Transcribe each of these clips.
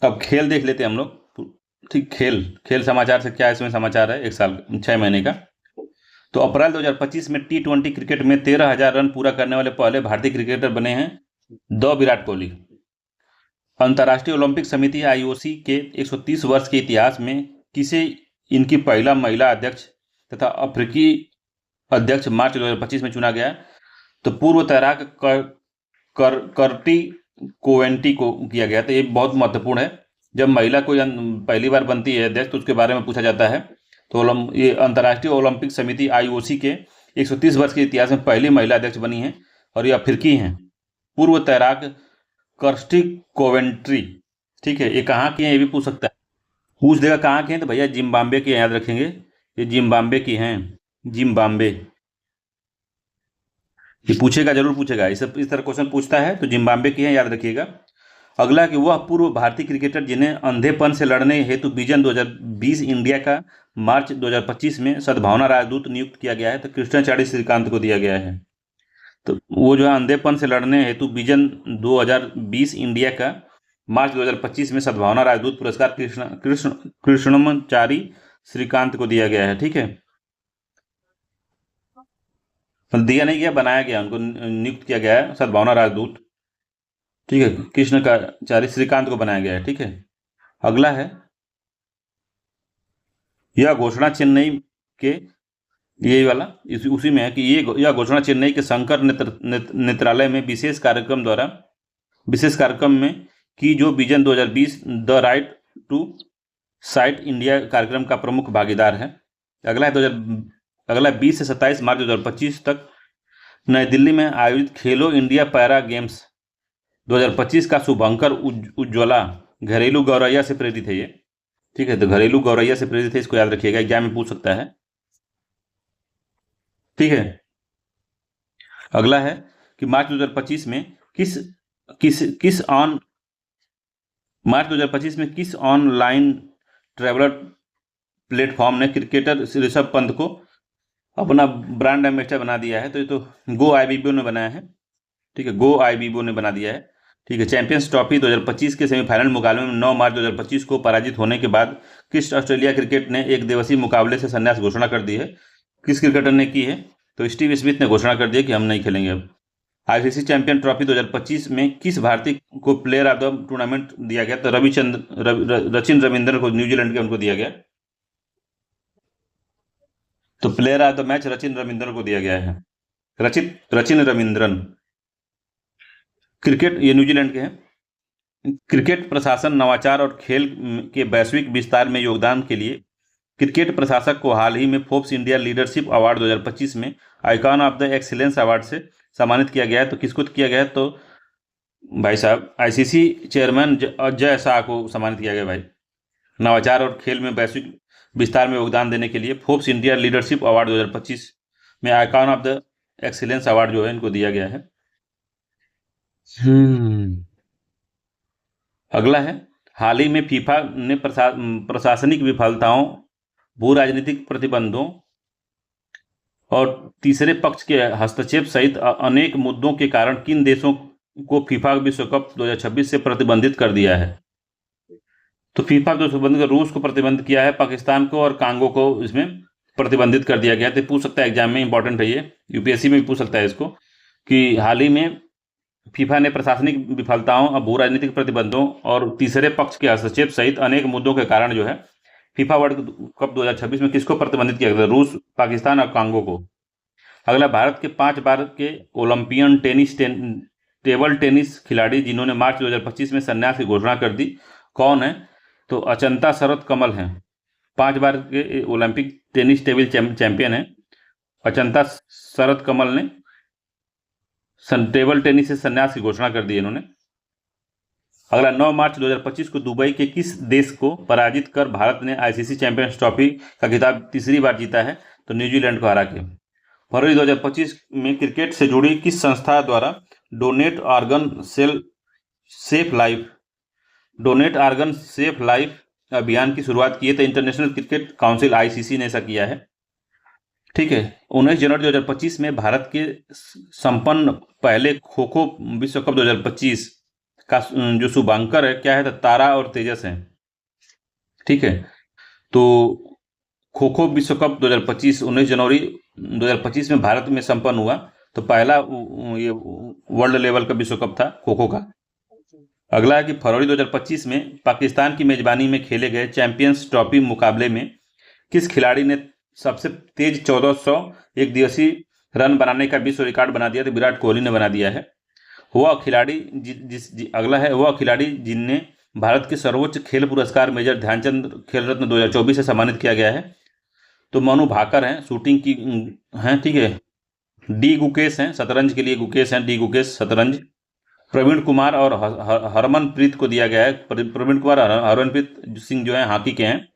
अब खेल देख लेते हैं हम लोग। ठीक, खेल खेल समाचार से क्या इसमें समाचार है, 1 साल 6 महीने का। तो अप्रैल 2025 में T20 क्रिकेट में 13,000 रन पूरा करने वाले पहले भारतीय क्रिकेटर बने हैं द विराट कोहली। अंतर्राष्ट्रीय ओलंपिक समिति आईओसी के 130 वर्ष के इतिहास में किसे इनकी पहला महिला अध्यक्ष तथा अफ्रीकी अध्यक्ष मार्च 2025 में चुना गया। तो पूर्व तैराक कर्टी कोवेंटी को किया गया। तो ये बहुत महत्वपूर्ण है। जब महिला कोई पहली बार बनती है अध्यक्ष तो उसके बारे में पूछा जाता है। तो ये अंतर्राष्ट्रीय ओलंपिक समिति आईओसी के 130 वर्ष के इतिहास में पहली महिला अध्यक्ष बनी है और ये अफ्रीकी हैं। पूर्व तैराक कर्स्टी कोवेंट्री। ठीक है, ये कहाँ की हैं ये भी पूछ सकता है, पूछ देगा कहाँ के हैं, तो भैया जिम्बाब्वे के याद रखेंगे, ये जिम्बाब्वे की हैं, जिम्बाब्वे। ये पूछेगा, जरूर पूछेगा, इस तरह क्वेश्चन पूछता है तो जिम्बाब्वे की है, याद रखिएगा। अगला कि वह पूर्व भारतीय क्रिकेटर जिन्हें अंधेपन से लड़ने हेतु विजन 2020 इंडिया का मार्च 2025 में सद्भावना राजदूत नियुक्त किया गया है। तो कृष्णाचार्य श्रीकांत को दिया गया है। तो वो जो है अंधेपन से लड़ने हेतु विजन 2020 इंडिया का मार्च 2025 में सद्भावना राजदूत पुरस्कार कृष्णमाचारी श्रीकांत को दिया गया है। ठीक है, दिया नहीं गया, बनाया गया, उनको नियुक्त किया गया है सद्भावना राजदूत। ठीक है, कृष्णचारी श्रीकांत को बनाया गया है। ठीक है, अगला है, यह घोषणा चेन्नई के, ये वाला उसी में है कि यह घोषणा चेन्नई के शंकर नेत्रालय में विशेष कार्यक्रम में की जो vision 2020 the right to sight India कार्यक्रम का प्रमुख भागीदार है। अगला 20 से 27 मार्च 2025 तक नई दिल्ली में आयोजित खेलो इंडिया पैरा गेम्स 2025 का शुभंकर उज्ज्वला घरेलू गौरैया से प्रेरित है ये। ठीक है, तो घरेलू गौरैया से प्रेरित है, इसको याद रखिएगा, एग्जाम में पूछ सकता है। ठीक है, अगला है कि मार्च 2025 में किस ऑनलाइन ट्रैवलर प्लेटफॉर्म ने क्रिकेटर ऋषभ पंत को अपना ब्रांड एम्बेसडर बना दिया है। तो ये तो गो आईबीबो ने बनाया है। ठीक है, गो आईबीबो ने बना दिया है। ठीक है, चैंपियंस ट्रॉफी 2025 के सेमीफाइनल मुकाबले में 9 मार्च 2025 को पराजित होने के बाद किस ऑस्ट्रेलिया क्रिकेट ने एक दिवसीय मुकाबले से संन्यास घोषणा कर दी है। किस क्रिकेटर ने की है, तो स्टीव स्मिथ ने घोषणा कर दिया कि हम नहीं खेलेंगे अब। आईसीसी चैंपियन ट्रॉफी 2025 में किस भारतीय को प्लेयर ऑफ द टूर्नामेंट दिया गया, तो रचिन रविंद्रन को, न्यूजीलैंड के, उनको दिया गया। तो player of the match Rachin Ravindran को दिया गया है, रचिन रविंद्रन। क्रिकेट, ये न्यूजीलैंड के हैं। क्रिकेट प्रशासन, नवाचार और खेल के वैश्विक विस्तार में योगदान के लिए क्रिकेट प्रशासक को हाल ही में फोर्ब्स इंडिया लीडरशिप अवार्ड 2025 में icon of the excellence award से सम्मानित किया गया है। तो किसको किया गया है, तो भाई साहब आईसीसी चेयरमैन अजय शाह को सम्मानित किया गया। भाई, नवाचार और खेल में वैश्विक विस्तार में योगदान देने के लिए फोर्ब्स इंडिया लीडरशिप अवार्ड 2025 में icon of the excellence award जो है इनको दिया गया है। अगला है, हाल ही में फीफा ने प्रशासनिक विफलताओं, भू राजनीतिक प्रतिबंधों और तीसरे पक्ष के हस्तक्षेप सहित अनेक मुद्दों के कारण किन देशों को फीफा विश्व कप 2026 से प्रतिबंधित कर दिया है। तो फीफा जो प्रतिबंधित, रूस को प्रतिबंधित किया है, पाकिस्तान को और कांगो को इसमें प्रतिबंधित कर दिया गया। तो पूछ सकता है एग्जाम में, इंपॉर्टेंट है ये, यूपीएससी में भी पूछ सकता है इसको, कि हाल ही में फीफा ने प्रशासनिक विफलताओं, भू राजनीतिक प्रतिबंधों और तीसरे पक्ष के हस्तक्षेप सहित अनेक मुद्दों के कारण जो है फीफा वर्ल्ड कप 2026 में किसको प्रतिबंधित किया गया, रूस, पाकिस्तान और कांगो को। अगला, भारत के 5 बार के ओलंपियन टेबल टेनिस खिलाड़ी जिन्होंने मार्च 2025 में संन्यास की घोषणा कर दी, कौन है, तो अचंता शरत कमल हैं। 5 बार के ओलंपिक टेनिस टेबल चैंपियन है अचंता शरत कमल ने टेबल टेनिस से संन्यास की घोषणा कर दी इन्होंने। अगला, 9 मार्च 2025 को दुबई के किस देश को पराजित कर भारत ने आईसीसी चैंपियंस ट्रॉफी का खिताब तीसरी बार जीता है, तो न्यूजीलैंड को हरा के। फरवरी 2025 में क्रिकेट से जुड़ी किस संस्था द्वारा डोनेट ऑर्गन सेफ लाइफ अभियान की शुरुआत की है, तो इंटरनेशनल क्रिकेट काउंसिल आईसीसी ने ऐसा किया है। ठीक है, 19 जनवरी 2025 में भारत के संपन्न पहले खो खो विश्व कप 2025 का जो शुभांकर है क्या है, तो तारा और तेजस है। ठीक है। तो खो खो विश्व कप 2025 19 जनवरी 2025 में भारत में संपन्न हुआ। तो पहला ये वर्ल्ड लेवल का विश्व कप था खो खो का। अगला है कि फरवरी 2025 में पाकिस्तान की मेजबानी में खेले गए चैंपियंस ट्रॉफी मुकाबले में किस खिलाड़ी ने सबसे तेज 1400 एक दिवसीय रन बनाने का विश्व रिकॉर्ड बना दिया? तो विराट कोहली ने बना दिया है। वह खिलाड़ी अगला है वह खिलाड़ी जिनने भारत के सर्वोच्च खेल पुरस्कार मेजर ध्यानचंद खेल रत्न 2024 से सम्मानित किया गया है। तो मनु भाकर हैं, शूटिंग की हैं। ठीक है। डी गुकेश हैं, शतरंज के लिए गुकेश हैं, डी गुकेश शतरंज। प्रवीण कुमार और हरमनप्रीत को दिया गया है। प्रवीण कुमार और हरमनप्रीत सिंह जो है हॉकी के हैं।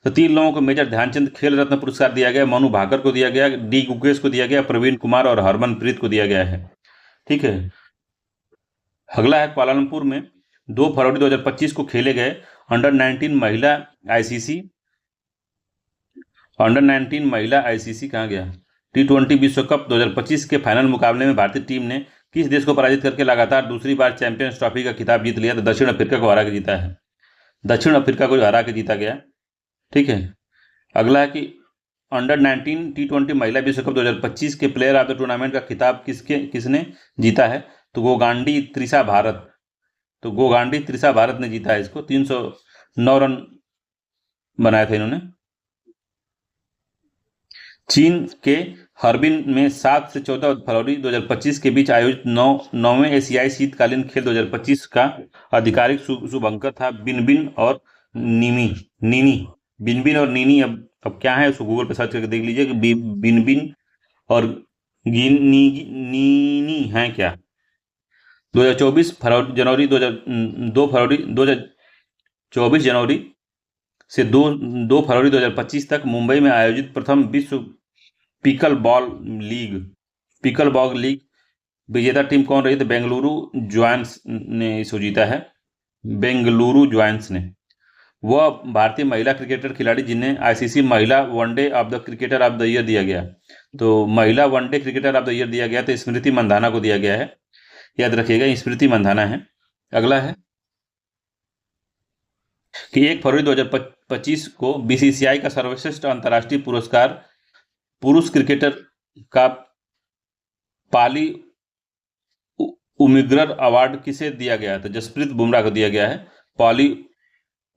तो 3 लोगों को मेजर ध्यानचंद खेल रत्न पुरस्कार दिया गया। मनु भाकर को दिया गया, डी गुकेश को दिया गया, प्रवीण कुमार और हरमनप्रीत को दिया गया है। ठीक है। अगला है कुआलालंपुर में 2 फरवरी 2025 को खेले गए अंडर 19 महिला आईसीसी कहाँ गया T20 विश्व कप 2025 के फाइनल मुकाबले में भारतीय टीम ने किस देश को पराजित करके लगातार दूसरी बार चैंपियंस ट्रॉफी का खिताब जीत लिया? तो दक्षिण अफ्रीका को हरा के जीता है। दक्षिण अफ्रीका को हरा के जीता गया। ठीक है। अगला है कि अंडर 19 T20 महिला विश्व कप 2025 के प्लेयर ऑफ द टूर्नामेंट का खिताब किसने जीता है? तो गोगांडी त्रिशा भारत ने जीता है इसको। 309 रन बनाए थे इन्होंने। चीन के हर्बिन में 7 से 14 फरवरी 2025 के बीच आयोजित 9वें एशियाई शीतकालीन खेल 2025 का आधिकारिक शुभंकर था बिनबिन और नीनी। बिनबिन और नीनी अब क्या है उसको गूगल पे सर्च करके देख लीजिए कि बिनबिन और नीनी है क्या। 2024 जनवरी 2024 जनवरी से 2 फरवरी 2025 तक मुंबई में आयोजित प्रथम विश्व पिकल बॉल लीग विजेता टीम कौन रही? तो बेंगलुरु जॉयंट्स ने इसको जीता है। बेंगलुरु जॉयंट्स ने। वह भारतीय महिला क्रिकेटर खिलाड़ी जिन्हें आईसीसी महिला one day of the cricketer of the year दिया गया। तो महिला one day cricketer of the year दिया गया तो स्मृति मंधाना को दिया गया है। याद रखिएगा, स्मृति मंधाना है। अगला है कि 1 फरवरी 2025 को बीसीसीआई का सर्वश्रेष्ठ अंतर्राष्ट्रीय पुरस्कार पुरुष क्रिकेटर का पाली उम्रिगर अवार्ड किसे दिया गया? तो जसप्रीत बुमराह को दिया गया है। पाली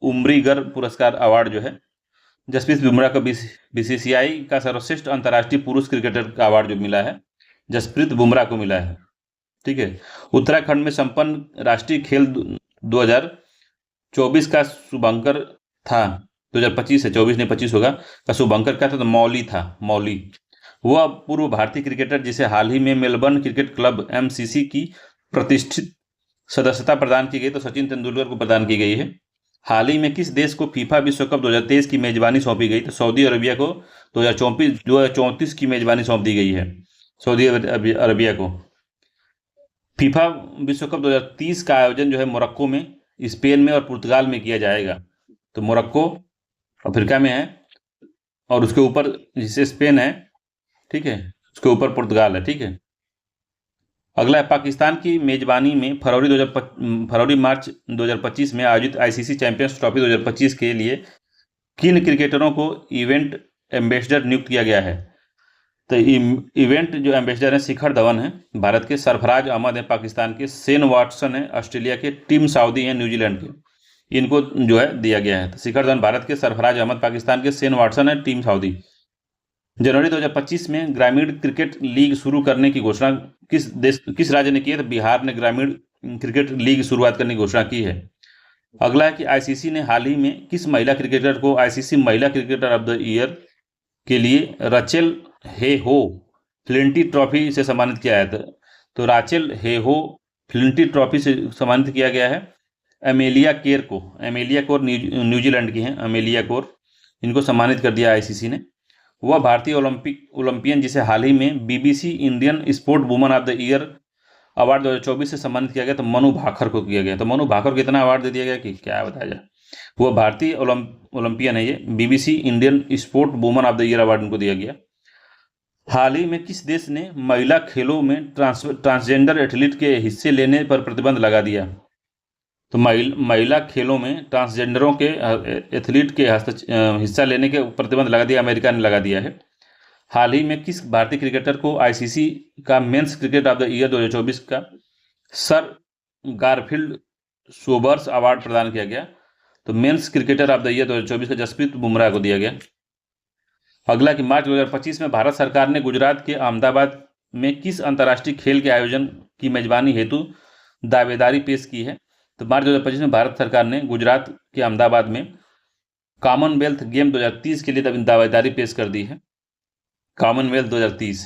उम्रिगर पुरस्कार अवार्ड जो है जसप्रीत बुमराह को बीसीसीआई का सर्वश्रेष्ठ अंतर्राष्ट्रीय पुरुष क्रिकेटर का अवार्ड जो मिला है जसप्रीत बुमराह को मिला है। ठीक है। उत्तराखंड में संपन्न राष्ट्रीय खेल 2024 का शुभंकर था। 2025 है, 24 नहीं 25 होगा। का शुभंकर क्या था? तो मौली था। मौली वह पूर्व भारतीय क्रिकेटर जिसे हाल ही में मेलबर्न क्रिकेट क्लब एमसीसी की प्रतिष्ठित सदस्यता प्रदान की गई। तो सचिन तेंदुलकर को प्रदान की गई है। हाल ही में किस देश को फीफा विश्व कप 2023 की मेजबानी सौंपी गई? तो सऊदी अरबिया को 2034 की मेजबानी सौंप दी गई है। सऊदी अरबिया को। फीफा विश्व कप 2030 का आयोजन जो है मोरक्को में, स्पेन में और पुर्तगाल में किया जाएगा। तो मोरक्को अफ्रीका में है और उसके ऊपर जिसे स्पेन है, ठीक है, उसके ऊपर पुर्तगाल है। ठीक है। अगला है पाकिस्तान की मेजबानी में फरवरी मार्च 2025 में आयोजित आईसीसी चैंपियंस ट्रॉफी 2025 के लिए किन क्रिकेटरों को इवेंट एम्बेसडर नियुक्त किया गया है? तो इवेंट जो एम्बेसडर हैं शिखर धवन है भारत के, सरफराज अहमद है पाकिस्तान के, शेन वाटसन है ऑस्ट्रेलिया के, टिम साउदी हैं न्यूजीलैंड के। इनको जो है दिया गया है। तो शिखर धवन भारत के, सरफराज अहमद पाकिस्तान के, शेन वाटसन है, टिम साउदी। जनवरी 2025 में ग्रामीण क्रिकेट लीग शुरू करने की घोषणा किस राज्य ने की है? तो बिहार ने ग्रामीण क्रिकेट लीग शुरुआत करने की घोषणा की है। अगला है कि आईसीसी ने हाल ही में किस महिला क्रिकेटर को आईसीसी महिला क्रिकेटर ऑफ द ईयर के लिए रचेल हेहो फ्लिंटी ट्रॉफी से सम्मानित किया है? तो राचेल हेहो फ्लिंटी ट्रॉफी से सम्मानित किया गया है एमेलिया कोर न्यूजीलैंड की हैं, एमेलिया कोर, इनको सम्मानित कर दिया आईसीसी ने। वह भारतीय ओलंपियन जिसे हाल ही में BBC Indian sport woman of the year award 2024 से सम्मानित किया गया। तो मनु भाकर को किया गया। तो मनु भाकर को इतना अवार्ड दे दिया गया कि क्या बताया जाए। वह भारतीय ओलंपियन है, ये BBC Indian sport woman of the year award उनको दिया गया। हाल ही में किस देश ने महिला खेलों में ट्रांसजेंडर एथलीट के हिस्से लेने पर प्रतिबंध लगा दिया? तो महिला खेलों में ट्रांसजेंडरों के एथलीट के हिस्सा लेने के प्रतिबंध लगा दिया, अमेरिका ने लगा दिया है। हाल ही में किस भारतीय क्रिकेटर को आईसीसी का men's cricket of the year 2024 का सर गारफील्ड सोबर्स अवार्ड प्रदान किया गया? तो men's cricketer of the year 2024 का जसप्रीत बुमराह को दिया गया। अगला कि मार्च 2025 में भारत सरकार ने गुजरात के अहमदाबाद में किस अंतर्राष्ट्रीय खेल के आयोजन की मेजबानी हेतु दावेदारी पेश की है? तो मार्च 2025 में भारत सरकार ने गुजरात के अहमदाबाद में कॉमनवेल्थ गेम 2030 के लिए दावेदारी पेश कर दी है। कॉमनवेल्थ 2030।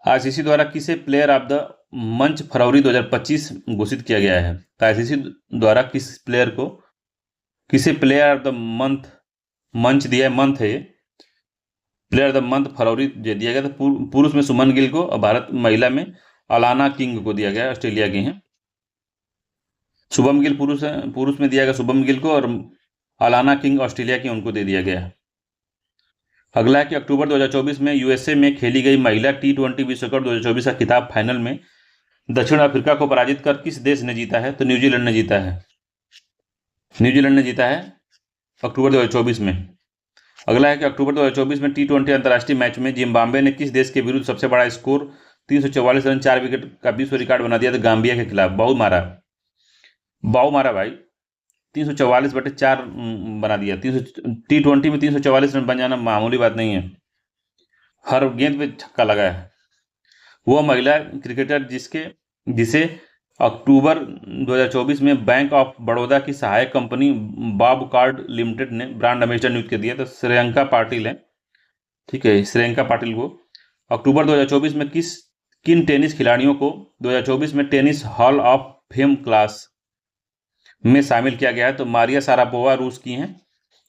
आईसीसी द्वारा किसे प्लेयर ऑफ द मंच फरवरी 2025 घोषित किया गया है? तो आईसीसी द्वारा किसे प्लेयर ऑफ द मंच दिया है, मंथ है, प्लेयर ऑफ द मंथ फरवरी दिया गया था। पुरुष में सुमन गिल को और भारत महिला में अलाना किंग को दिया गया, ऑस्ट्रेलिया की हैं। शुभम गिल पुरुष में दिया गया शुभम गिल को, और अलाना किंग ऑस्ट्रेलिया की, उनको दे दिया गया। अगला है कि अक्टूबर 2024 में यूएसए में खेली गई महिला T20 विश्व कप 2024 का खिताब फाइनल में दक्षिण अफ्रीका को पराजित कर किस देश ने जीता है? तो न्यूजीलैंड ने जीता है। न्यूजीलैंड ने जीता है अक्टूबर 2024 में। अगला है कि अक्टूबर 2024 में T20 अंतर्राष्ट्रीय मैच में जिम्बाब्वे ने किस देश के विरुद्ध सबसे बड़ा स्कोर 344 रन 4 विकेट का विश्व रिकॉर्ड बना दिया? तो गाम्बिया के खिलाफ बाऊ मारा भाई, 344/4 बना दिया। T20 में 344 रन बन जाना मामूली बात नहीं है, हर गेंद पे छक्का लगा है। वो महिला क्रिकेटर जिसे अक्टूबर 2024 में बैंक ऑफ बड़ौदा की सहायक कंपनी बॉब कार्ड लिमिटेड ने ब्रांड एम्बेसडर नियुक्त कर दिया। तो श्रेयंका पाटिल है, ठीक है। श्रेयंका पाटिल को अक्टूबर 2024 में किन टेनिस खिलाड़ियों को 2024 में tennis hall of fame class में शामिल किया गया है? तो मारिया शारापोवा रूस की हैं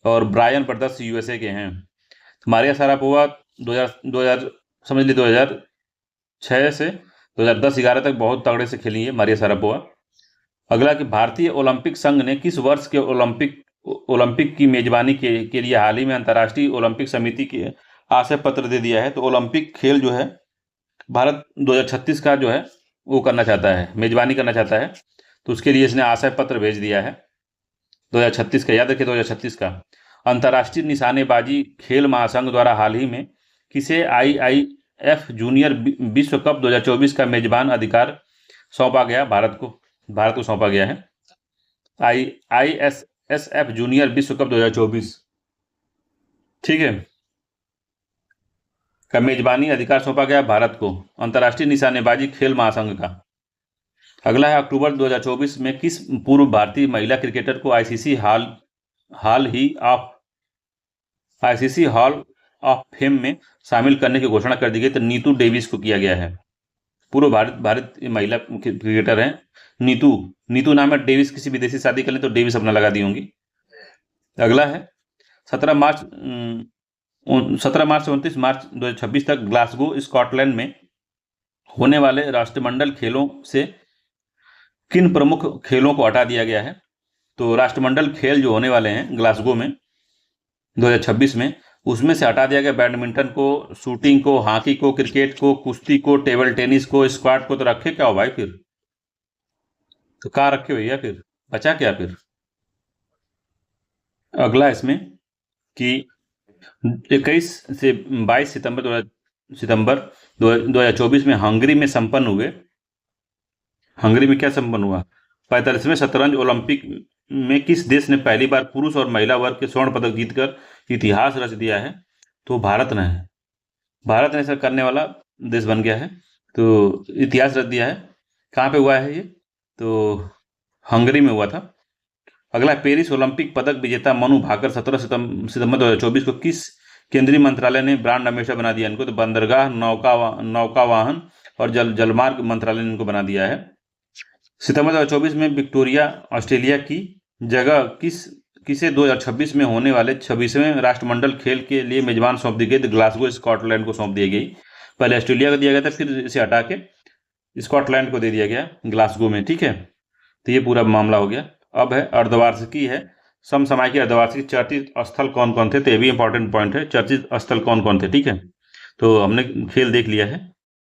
और ब्रायन ब्रदर्स यूएसए के हैं। तो मारिया शारापोवा 2006 से 2010-11 तक बहुत तगड़े से खेली है मारिया शारापोवा। अगला कि भारतीय ओलंपिक संघ ने किस वर्ष के ओलंपिक की मेजबानी के लिए हाल ही में अंतर्राष्ट्रीय ओलंपिक समिति के आशय पत्र दे दिया है? तो ओलंपिक खेल जो है भारत 2036 का जो है वो करना चाहता है, मेजबानी करना चाहता है। तो उसके लिए इसने आशय पत्र भेज दिया है 2036 का, याद रखिए 2036 का। अंतर्राष्ट्रीय निशानेबाजी खेल महासंघ द्वारा हाल ही में किसे IIF जूनियर विश्व कप 2024 का मेजबान अधिकार सौंपा गया? भारत को सौंपा गया है ISSF जूनियर विश्व कप 2024, ठीक है, का मेजबानी अधिकार सौंपा गया भारत को, अंतर्राष्ट्रीय निशानेबाजी खेल महासंघ का। अगला है अक्टूबर 2024 में किस पूर्व भारतीय महिला क्रिकेटर को आईसीसी हॉल ऑफ फेम में शामिल करने की घोषणा कर दी गई? तो नीतू डेविस को किया गया है। पूर्व भारतीय महिला क्रिकेटर हैं नीतू नाम है। डेविस किसी विदेशी शादी कर ले तो डेविस अपना लगा दी होंगी। अगला है 17 मार्च से 29 मार्च 2026 तक ग्लासगो स्कॉटलैंड में होने वाले राष्ट्रमंडल खेलों से किन प्रमुख खेलों को हटा दिया गया है? तो राष्ट्रमंडल खेल जो होने वाले हैं ग्लासगो में 2026 में, उसमें से हटा दिया गया बैडमिंटन को, शूटिंग को, हॉकी को, क्रिकेट को, कुश्ती को, टेबल टेनिस को, स्क्वाट को। तो रखे क्या हो भाई फिर? तो कहाँ रखे भैया, फिर बचा क्या फिर? अगला इसमें कि 21 से 22 सितंबर 2024 में हंगरी में संपन्न हुए। हंगरी में क्या संपन्न हुआ? 45वें शतरंज ओलंपिक में किस देश ने पहली बार पुरुष और महिला वर्ग के स्वर्ण पदक जीतकर इतिहास रच दिया है? तो भारत ने है। भारत ने ऐसा करने वाला देश बन गया है, तो इतिहास रच दिया है। कहाँ पे हुआ है ये? तो हंगरी में हुआ था। अगला पेरिस ओलंपिक पदक विजेता मनु भाकर 17 सितंबर 2024 को किस केंद्रीय मंत्रालय ने ब्रांड एम्बेसडर बना दिया इनको? तो बंदरगाह, नौका वाहन और जलमार्ग मंत्रालय ने इनको बना दिया है। सितंबर 2024 में विक्टोरिया ऑस्ट्रेलिया की जगह किसे 2026 में होने वाले 26वें राष्ट्रमंडल खेल के लिए मेजबान सौंप दी गई? तो ग्लासगो स्कॉटलैंड को सौंप दी गई। पहले ऑस्ट्रेलिया को दिया गया था, फिर इसे हटा के स्कॉटलैंड को दे दिया गया ग्लासगो में, ठीक है। तो ये पूरा मामला हो गया। अब है अर्धवार्षिकी है, समसामयिक अर्धवार्षिक चर्चित स्थल कौन कौन थे? तो ये भी इंपॉर्टेंट पॉइंट है, चर्चित स्थल कौन कौन थे, ठीक है। तो हमने खेल देख लिया है।